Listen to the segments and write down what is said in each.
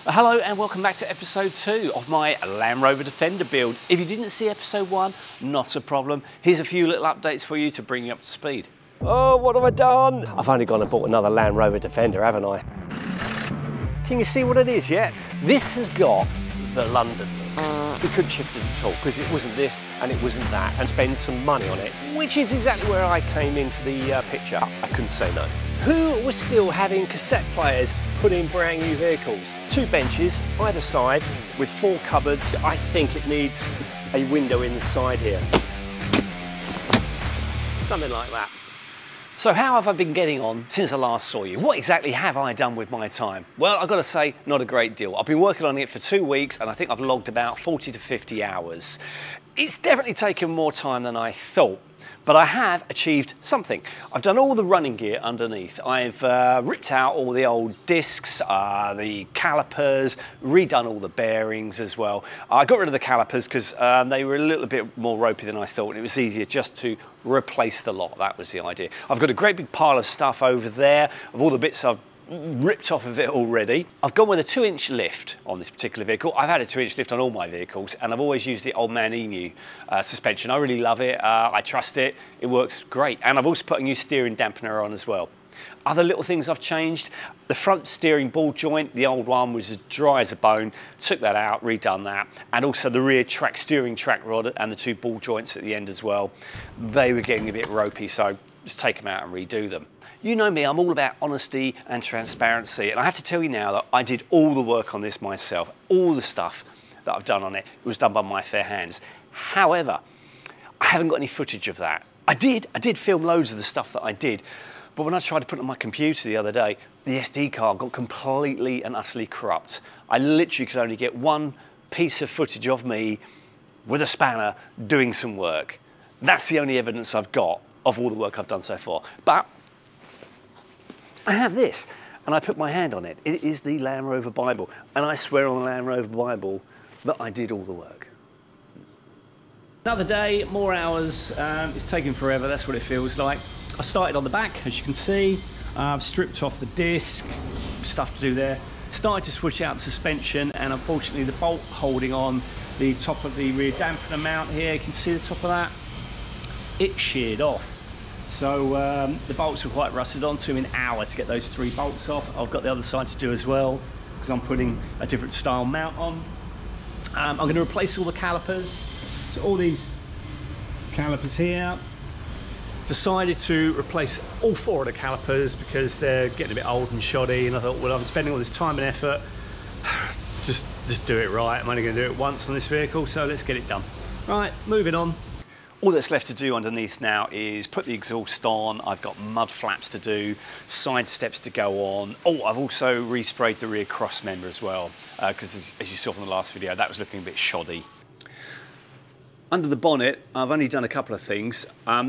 Hello and welcome back to episode 2 of my Land Rover Defender build. If you didn't see episode 1, not a problem. Here's a few little updates for you to bring you up to speed. Oh, what have I done? I've only gone and bought another Land Rover Defender, haven't I? Can you see what it is yet? This has got the London look. We couldn't shift it at all because it wasn't this and it wasn't that, and spend some money on it, which is exactly where I came into the picture. I couldn't say no. Who was still having cassette players put in brand new vehicles? 2 benches either side with 4 cupboards. I think it needs a window in the side here. Something like that. So how have I been getting on since I last saw you? What exactly have I done with my time? Well, I've got to say, not a great deal. I've been working on it for 2 weeks and I think I've logged about 40 to 50 hours. It's definitely taken more time than I thought, but I have achieved something. I've done all the running gear underneath. I've ripped out all the old discs, the calipers, redone all the bearings as well. I got rid of the calipers because they were a little bit more ropey than I thought, and it was easier just to replace the lot. That was the idea. I've got a great big pile of stuff over there of all the bits I've ripped off of it already. I've gone with a 2-inch lift on this particular vehicle. I've had a 2-inch lift on all my vehicles and I've always used the Old Man Emu suspension. I really love it, I trust it, it works great. And I've also put a new steering dampener on as well. Other little things I've changed, the front steering ball joint, the old one was as dry as a bone, took that out, redone that, and also the rear steering track rod and the 2 ball joints at the end as well. They were getting a bit ropey, so just take them out and redo them. You know me, I'm all about honesty and transparency, and I have to tell you now that I did all the work on this myself. All the stuff that I've done on it was done by my fair hands. However, I haven't got any footage of that. I did film loads of the stuff that I did, but when I tried to put it on my computer the other day, the SD card got completely and utterly corrupt. I literally could only get 1 piece of footage of me with a spanner doing some work. That's the only evidence I've got of all the work I've done so far. But I have this, and I put my hand on it. It is the Land Rover Bible, and I swear on the Land Rover Bible that I did all the work. Another day, more hours. It's taking forever, that's what it feels like. I started on the back, as you can see. I've stripped off the disc, stuff to do there. Started to switch out the suspension, and unfortunately the bolt holding on the top of the rear dampener mount here, you can see the top of that, it sheared off. So the bolts were quite rusted on. Took me an hour to get those 3 bolts off. I've got the other side to do as well because I'm putting a different style mount on. I'm going to replace all the calipers. So all these calipers here. Decided to replace all 4 of the calipers because they're getting a bit old and shoddy, and I thought, well, I'm spending all this time and effort, just do it right. I'm only going to do it once on this vehicle, so let's get it done. Right, moving on. All that's left to do underneath now is put the exhaust on. I've got mud flaps to do, side steps to go on. Oh, I've also resprayed the rear cross member as well, because as you saw from the last video, that was looking a bit shoddy. Under the bonnet, I've only done a couple of things.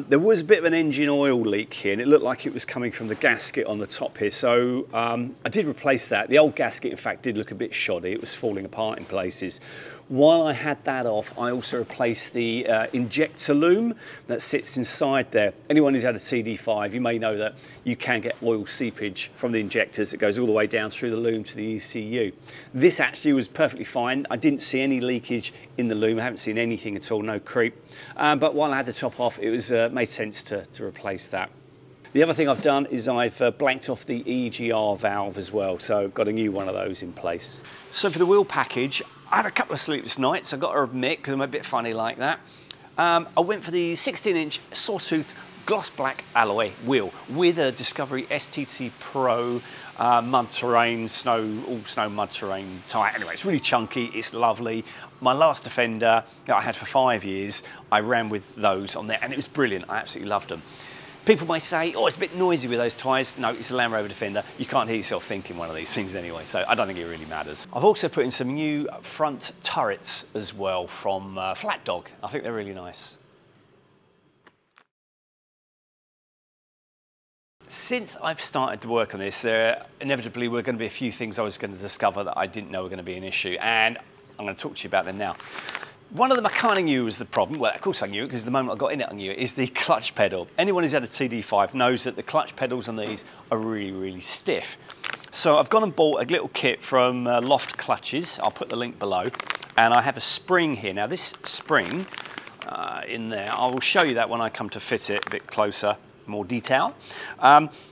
There was a bit of an engine oil leak here, and it looked like it was coming from the gasket on the top here, so I did replace that. The old gasket, in fact, did look a bit shoddy. It was falling apart in places. While I had that off, I also replaced the injector loom that sits inside there. Anyone who's had a CD5, you may know that you can get oil seepage from the injectors that goes all the way down through the loom to the ECU. This actually was perfectly fine. I didn't see any leakage in the loom. I haven't seen anything at all, no creep. But while I had the top off, it was made sense to replace that. The other thing I've done is I've blanked off the EGR valve as well, so I've got a new one of those in place. So for the wheel package, I had a couple of sleepless nights, I've got to admit, because I'm a bit funny like that. I went for the 16-inch Sawtooth gloss black alloy wheel with a Discovery STT Pro mud terrain, all snow mud terrain tyre. Anyway, it's really chunky, it's lovely. My last Defender that I had for 5 years, I ran with those on there, and it was brilliant. I absolutely loved them. People may say, oh, it's a bit noisy with those tyres. No, it's a Land Rover Defender. You can't hear yourself thinking one of these things anyway, so I don't think it really matters. I've also put in some new front turrets as well from Flat Dog. I think they're really nice. Since I've started to work on this, there inevitably were going to be a few things I was going to discover that I didn't know were going to be an issue, and I'm going to talk to you about them now. One of them I kind of knew was the problem. Well, of course I knew it because the moment I got in it I knew it, is the clutch pedal. Anyone who's had a TD5 knows that the clutch pedals on these are really, really stiff. So I've gone and bought a little kit from Loft Clutches. I'll put the link below. And I have a spring here. Now this spring in there, I will show you that when I come to fit it a bit closer, more detail,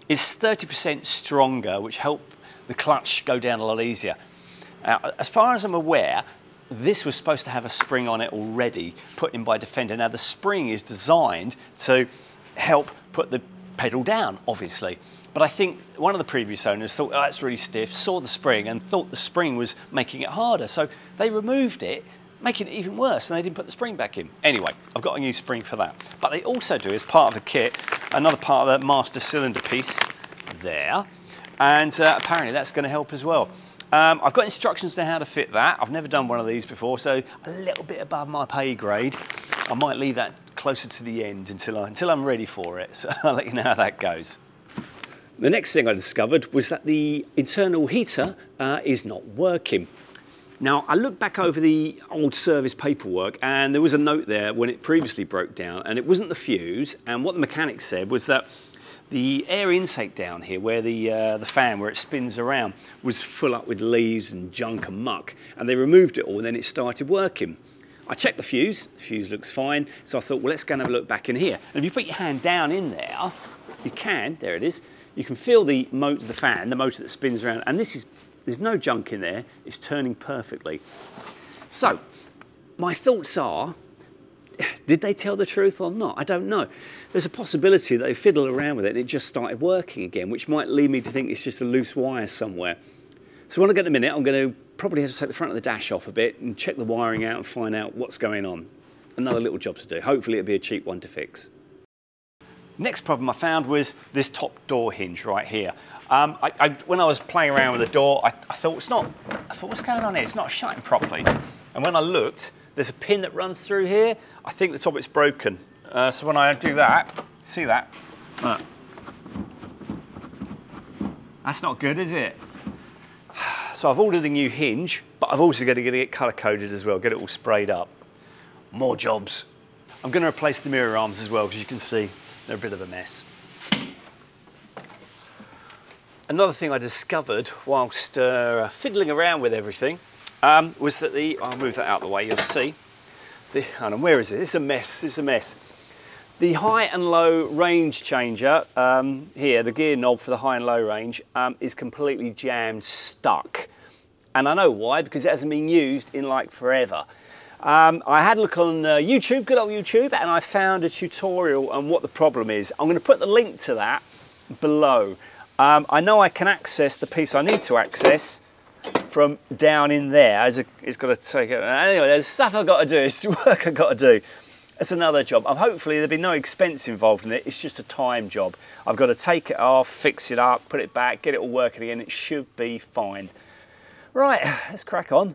is 30% stronger, which help the clutch go down a lot easier. Now, as far as I'm aware, this was supposed to have a spring on it already, put in by Defender. Now the spring is designed to help put the pedal down, obviously. But I think one of the previous owners thought, oh, that's really stiff, saw the spring and thought the spring was making it harder. So they removed it, making it even worse, and they didn't put the spring back in. Anyway, I've got a new spring for that. But they also do, as part of the kit, another part of the master cylinder piece there. And apparently that's going to help as well. I've got instructions on how to fit that. I've never done one of these before, so a little bit above my pay grade. I might leave that closer to the end until I'm ready for it. So I'll let you know how that goes. The next thing I discovered was that the internal heater is not working. Now, I looked back over the old service paperwork and there was a note there when it previously broke down, and it wasn't the fuse, and what the mechanic said was that the air intake down here, where the fan, where it spins around, was full up with leaves and junk and muck, and they removed it all and then it started working. I checked the fuse looks fine, so I thought, well, let's go and have a look back in here. And if you put your hand down in there, you can, there it is, you can feel the motor, the fan, the motor that spins around, and there's no junk in there, it's turning perfectly. So, my thoughts are, did they tell the truth or not? I don't know. There's a possibility that they fiddled around with it and it just started working again, which might lead me to think it's just a loose wire somewhere. So when I get a minute, I'm going to probably have to take the front of the dash off a bit and check the wiring out and find out what's going on. Another little job to do. Hopefully it'll be a cheap one to fix. Next problem I found was this top door hinge right here. When I was playing around with the door, I thought, what's going on here? It's not shutting properly. And when I looked, there's a pin that runs through here. I think the top of it's broken. So when I do that, see that? Look. That's not good, is it? So I've ordered a new hinge, but I've also got to get it colour coded as well, get it all sprayed up. More jobs. I'm going to replace the mirror arms as well, because you can see they're a bit of a mess. Another thing I discovered whilst fiddling around with everything was that I'll move that out of the way, you'll see. Hold on, where is it? It's a mess, it's a mess. The high and low range changer here, the gear knob for the high and low range, is completely jammed, stuck. And I know why, because it hasn't been used in like forever. I had a look on YouTube, good old YouTube, and I found a tutorial on what the problem is. I'm going to put the link to that below. I know I can access the piece I need to access from down in there. It's got to take it. Anyway, there's stuff I've got to do, it's work I've got to do. It's another job. Hopefully there'll be no expense involved in it, it's just a time job. I've got to take it off, fix it up, put it back, get it all working again, it should be fine. Right, let's crack on.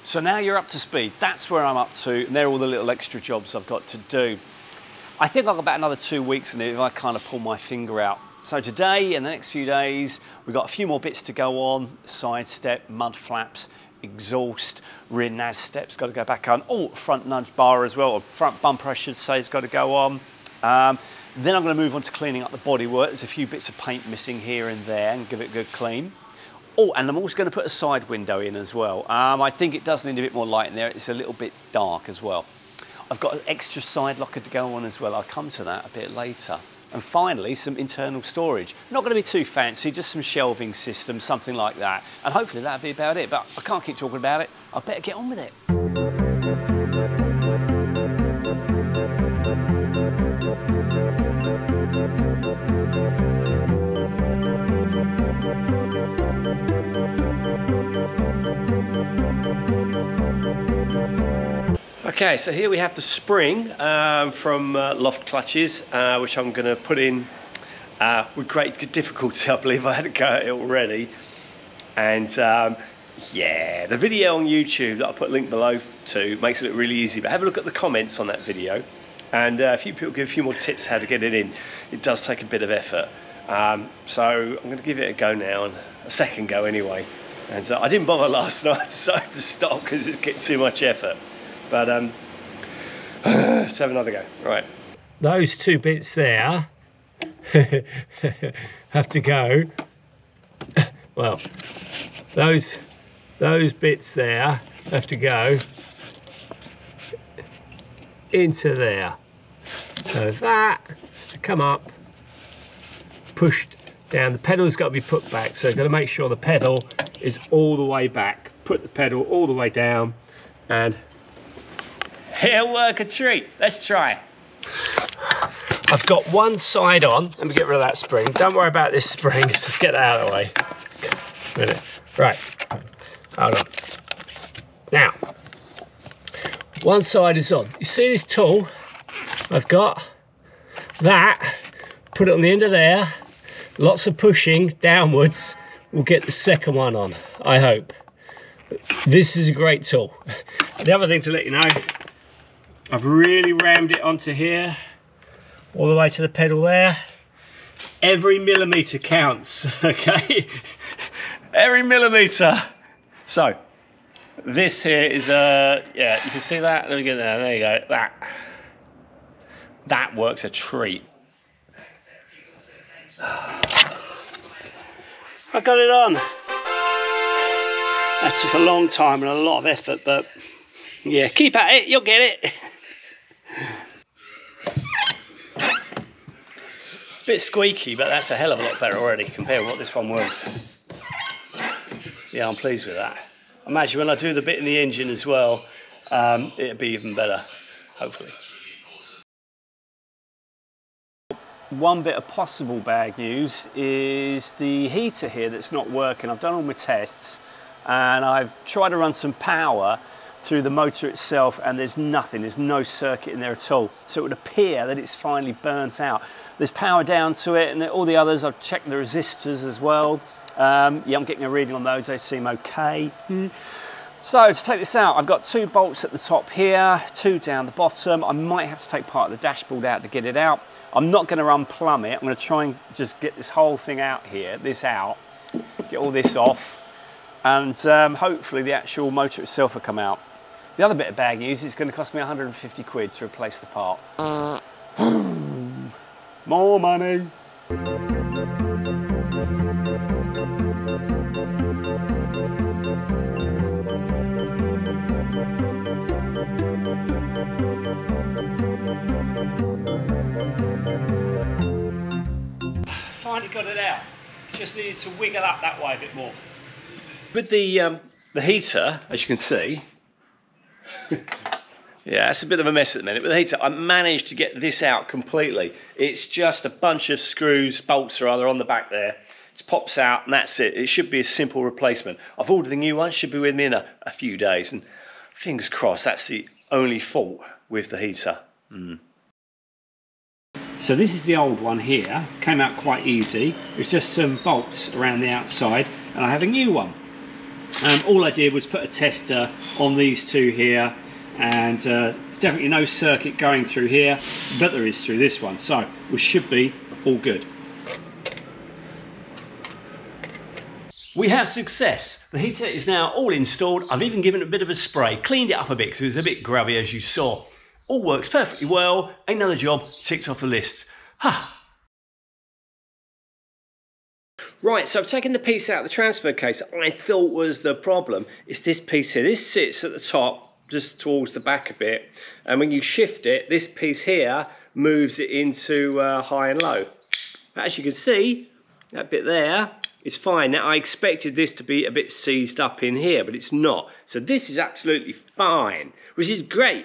So now you're up to speed, that's where I'm up to, and they're all the little extra jobs I've got to do. I think I've got about another 2 weeks in it if I kind of pull my finger out. So today and the next few days, we've got a few more bits to go on, side step, mud flaps, exhaust, rear NAS steps got to go back on, front nudge bar as well, or front bumper I should say has got to go on. Then I'm going to move on to cleaning up the bodywork. There's a few bits of paint missing here and there and give it a good clean. And I'm also going to put a side window in as well. I think it does need a bit more light in there, it's a little bit dark as well. I've got an extra side locker to go on as well, I'll come to that a bit later. And finally, some internal storage. Not going to be too fancy, just some shelving system, something like that. And hopefully that'll be about it, but I can't keep talking about it. I better get on with it. Okay, so here we have the spring from Loft Clutches, which I'm going to put in with great difficulty. I believe I had to go at it already. And yeah, the video on YouTube that I'll put a link below to makes it look really easy, but have a look at the comments on that video. And a few people give a few more tips how to get it in. It does take a bit of effort. So I'm going to give it a go now, and a second go anyway. And I didn't bother last night, I decided to stop because it's getting too much effort. But let's have another go. Right. Those two bits there have to go, well, those bits there have to go into there. So that has to come up, pushed down. The pedal's got to be put back, so you've got to make sure the pedal is all the way back. Put the pedal all the way down, and it'll work a treat. Let's try. I've got one side on. Let me get rid of that spring. Don't worry about this spring. Just get that out of the way. A minute. Right. Hold on. Now, one side is on. You see this tool? I've got that. Put it on the end of there. Lots of pushing downwards. We'll get the second one on, I hope. This is a great tool. The other thing to let you know, I've really rammed it onto here, all the way to the pedal there. Every millimetre counts, okay? Every millimetre. So, this here is yeah, you can see that? Let me get there, there you go, that works a treat. I got it on. That took a long time and a lot of effort, but yeah, keep at it, you'll get it. It's a bit squeaky, but that's a hell of a lot better already compared to what this one was. Yeah, I'm pleased with that. Imagine when I do the bit in the engine as well, it'll be even better, hopefully. One bit of possible bad news is the heater here that's not working. I've done all my tests and I've tried to run some power through the motor itself, and there's nothing, there's no circuit in there at all. So it would appear that it's finally burnt out. There's power down to it, and all the others, I've checked the resistors as well. Yeah, I'm getting a reading on those, they seem okay. So to take this out, I've got 2 bolts at the top here, 2 down the bottom. I might have to take part of the dashboard out to get it out. I'm not going to unplumb it. I'm going to try and just get this whole thing out here, this out, get all this off, and hopefully the actual motor itself will come out. The other bit of bad news is it's going to cost me 150 quid to replace the part. More money. Finally got it out. Just needed to wiggle up that way a bit more. With the heater, as you can see, yeah, it's a bit of a mess at the minute. With the heater, I managed to get this out completely. It's just a bunch of screws, bolts or other on the back there. It pops out and that's it. It should be a simple replacement. I've ordered the new one, should be with me in a few days. And fingers crossed, that's the only fault with the heater. So this is the old one here. Came out quite easy. There's just some bolts around the outside, and I have a new one. All I did was put a tester on these 2 here, and there's definitely no circuit going through here, but there is through this one, so we should be all good. We have success. The heater is now all installed. I've even given it a bit of a spray, cleaned it up a bit because it was a bit grubby, as you saw. All works perfectly well. Another job ticked off the list. Ha! Right, so I've taken the piece out of the transfer case I thought was the problem. It's this piece here. This sits at the top, just towards the back a bit. And when you shift it, this piece here moves it into high and low. But as you can see, that bit there is fine. Now, I expected this to be a bit seized up in here, but it's not. So this is absolutely fine, which is great.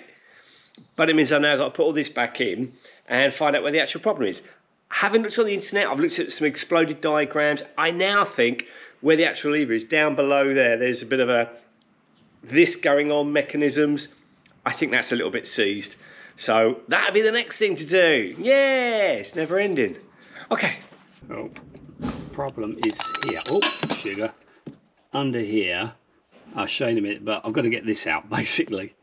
But it means I've now got to put all this back in and find out where the actual problem is. Having looked on the internet, I've looked at some exploded diagrams. I now think where the actual lever is, down below there, there's a bit of this going on mechanisms. I think that's a little bit seized. So that'll be the next thing to do. Yeah, it's never ending. Okay. Oh, problem is here. Oh, sugar. Under here, I'll show you in a minute, but I've got to get this out, basically.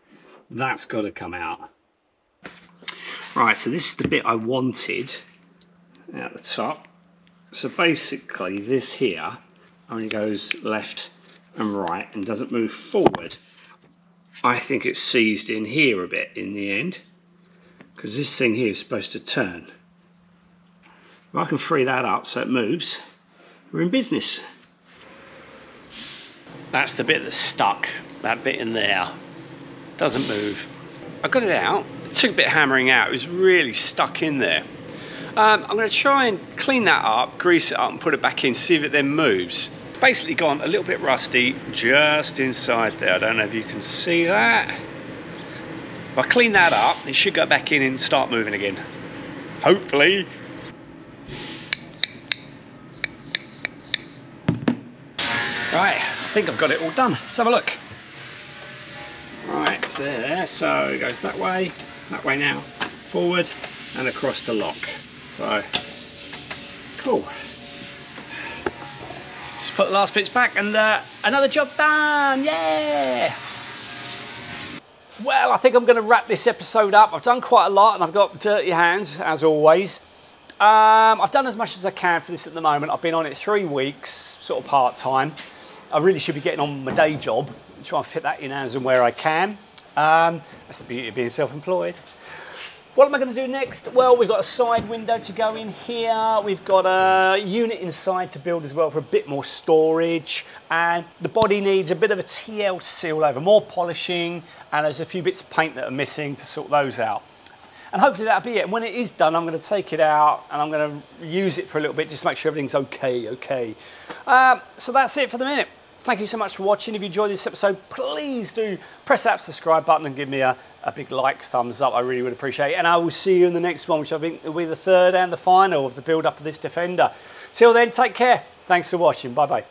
That's got to come out. Right, so this is the bit I wanted at the top. So basically this here only goes left and right and doesn't move forward. I think it's seized in here a bit in the end, because this thing here is supposed to turn. If I can free that up so it moves, we're in business. That's the bit that's stuck, that bit in there. Doesn't move. I got it out. It took a bit of hammering out. It was really stuck in there. I'm going to try and clean that up, grease it up and put it back in, see if it then moves. It's basically gone a little bit rusty just inside there. I don't know if you can see that. If I clean that up, it should go back in and start moving again. Hopefully. Right, I think I've got it all done. Let's have a look. Right, there, so it goes that way now, forward and across the lock. So, cool. Just put the last bits back and another job done, yeah! Well, I think I'm going to wrap this episode up. I've done quite a lot and I've got dirty hands, as always. I've done as much as I can for this at the moment. I've been on it 3 weeks, sort of part-time. I really should be getting on with my day job, try and fit that in as and where I can. That's the beauty of being self-employed. What am I going to do next? Well, we've got a side window to go in here. We've got a unit inside to build as well for a bit more storage. And the body needs a bit of a TL seal over, more polishing, and there's a few bits of paint that are missing to sort those out. And hopefully that'll be it. And when it is done, I'm going to take it out and I'm going to use it for a little bit just to make sure everything's okay. So that's it for the minute. Thank you so much for watching. If you enjoyed this episode, please do press that subscribe button and give me a big like, thumbs up. I really would appreciate it. And I will see you in the next one, which I think will be the third and the final of the build up of this Defender. Till then, take care. Thanks for watching. Bye-bye.